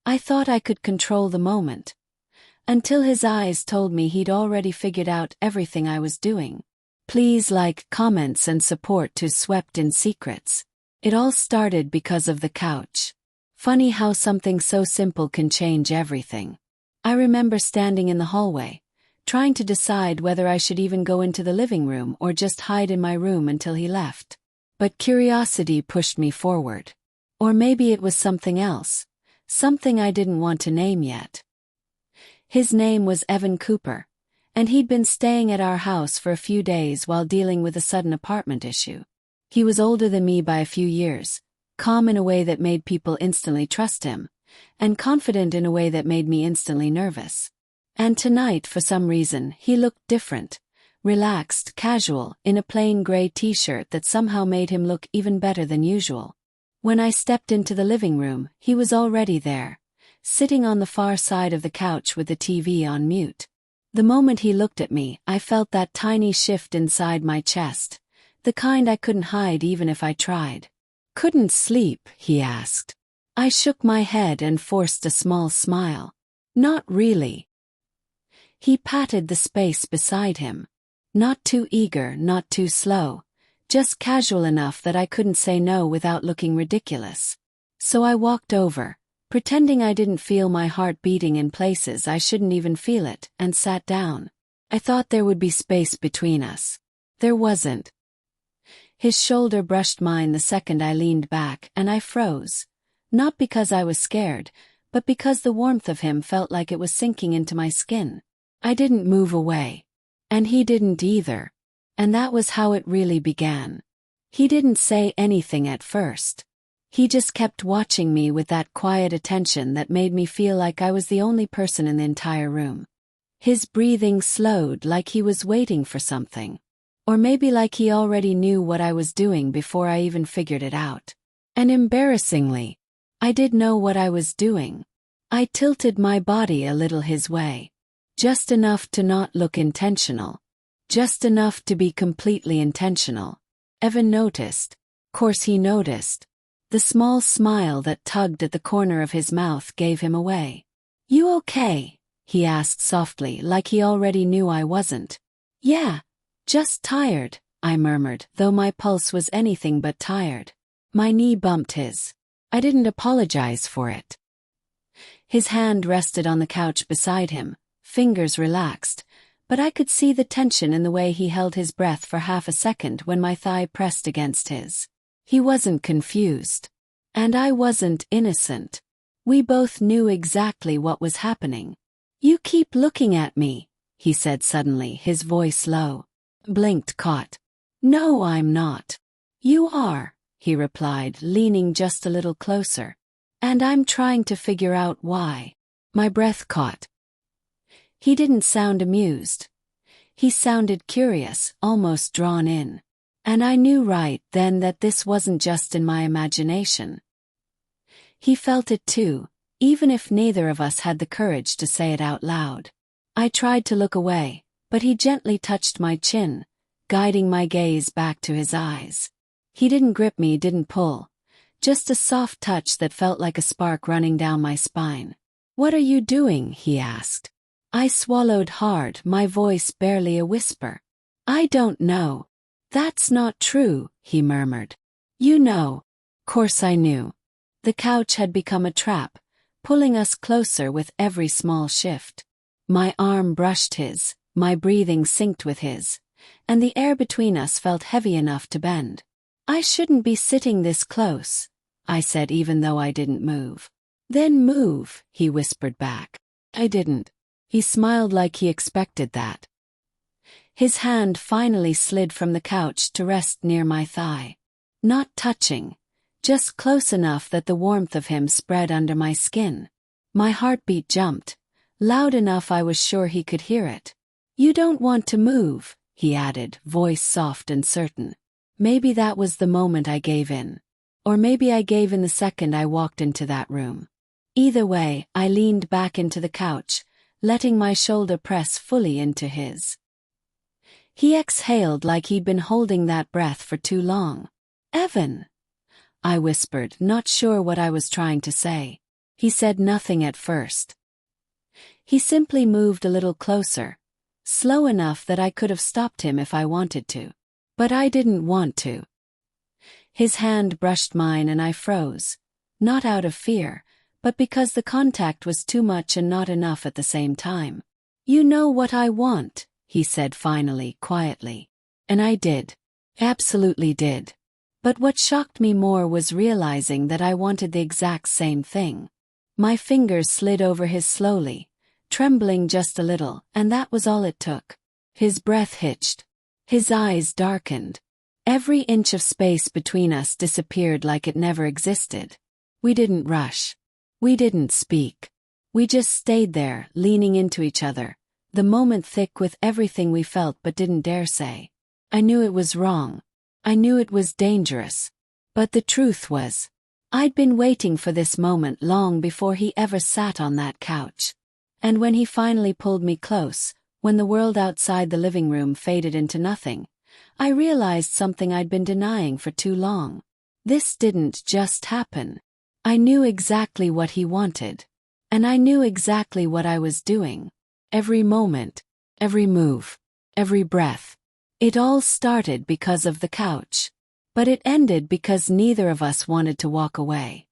I thought I could control the moment. Until his eyes told me he'd already figured out everything I was doing. Please like, comments and support to Swept in Secrets. It all started because of the couch. Funny how something so simple can change everything. I remember standing in the hallway, trying to decide whether I should even go into the living room or just hide in my room until he left. But curiosity pushed me forward. Or maybe it was something else, something I didn't want to name yet. His name was Evan Cooper, and he'd been staying at our house for a few days while dealing with a sudden apartment issue. He was older than me by a few years, calm in a way that made people instantly trust him, and confident in a way that made me instantly nervous. And tonight, for some reason, he looked different, relaxed, casual, in a plain gray t-shirt that somehow made him look even better than usual. When I stepped into the living room, he was already there, sitting on the far side of the couch with the TV on mute. The moment he looked at me, I felt that tiny shift inside my chest, the kind I couldn't hide even if I tried. "Couldn't sleep?" he asked. I shook my head and forced a small smile. "Not really." He patted the space beside him. Not too eager, not too slow, just casual enough that I couldn't say no without looking ridiculous. So I walked over, pretending I didn't feel my heart beating in places I shouldn't even feel it, and sat down. I thought there would be space between us. There wasn't. His shoulder brushed mine the second I leaned back, and I froze. Not because I was scared, but because the warmth of him felt like it was sinking into my skin. I didn't move away. And he didn't either. And that was how it really began. He didn't say anything at first. He just kept watching me with that quiet attention that made me feel like I was the only person in the entire room. His breathing slowed, like he was waiting for something. Or maybe like he already knew what I was doing before I even figured it out. And embarrassingly, I did know what I was doing. I tilted my body a little his way. Just enough to not look intentional. Just enough to be completely intentional. Evan noticed. Course he noticed. The small smile that tugged at the corner of his mouth gave him away. "You okay?" he asked softly, like he already knew I wasn't. "Yeah, just tired," I murmured, though my pulse was anything but tired. My knee bumped his. I didn't apologize for it. His hand rested on the couch beside him, fingers relaxed, but I could see the tension in the way he held his breath for half a second when my thigh pressed against his. He wasn't confused. And I wasn't innocent. We both knew exactly what was happening. "You keep looking at me," he said suddenly, his voice low. Blinked, caught. "No, I'm not." "You are," he replied, leaning just a little closer. "And I'm trying to figure out why." My breath caught. He didn't sound amused. He sounded curious, almost drawn in. And I knew right then that this wasn't just in my imagination. He felt it too, even if neither of us had the courage to say it out loud. I tried to look away, but he gently touched my chin, guiding my gaze back to his eyes. He didn't grip me, didn't pull. Just a soft touch that felt like a spark running down my spine. "What are you doing?" he asked. I swallowed hard, my voice barely a whisper. "I don't know." "That's not true," he murmured. "You know." Course I knew. The couch had become a trap, pulling us closer with every small shift. My arm brushed his, my breathing synced with his, and the air between us felt heavy enough to bend. "I shouldn't be sitting this close," I said even though I didn't move. "Then move," he whispered back. I didn't. He smiled like he expected that. His hand finally slid from the couch to rest near my thigh. Not touching, just close enough that the warmth of him spread under my skin. My heartbeat jumped, loud enough I was sure he could hear it. "You don't want to move," he added, voice soft and certain. Maybe that was the moment I gave in. Or maybe I gave in the second I walked into that room. Either way, I leaned back into the couch, letting my shoulder press fully into his. He exhaled like he'd been holding that breath for too long. "Evan," I whispered, not sure what I was trying to say. He said nothing at first. He simply moved a little closer, slow enough that I could have stopped him if I wanted to. But I didn't want to. His hand brushed mine and I froze, not out of fear, but because the contact was too much and not enough at the same time. "You know what I want," he said finally, quietly. And I did. Absolutely did. But what shocked me more was realizing that I wanted the exact same thing. My fingers slid over his slowly, trembling just a little, and that was all it took. His breath hitched. His eyes darkened. Every inch of space between us disappeared like it never existed. We didn't rush. We didn't speak. We just stayed there, leaning into each other, the moment thick with everything we felt but didn't dare say. I knew it was wrong. I knew it was dangerous. But the truth was, I'd been waiting for this moment long before he ever sat on that couch. And when he finally pulled me close, when the world outside the living room faded into nothing, I realized something I'd been denying for too long. This didn't just happen. I knew exactly what he wanted. And I knew exactly what I was doing. Every moment, every move, every breath. It all started because of the couch. But it ended because neither of us wanted to walk away.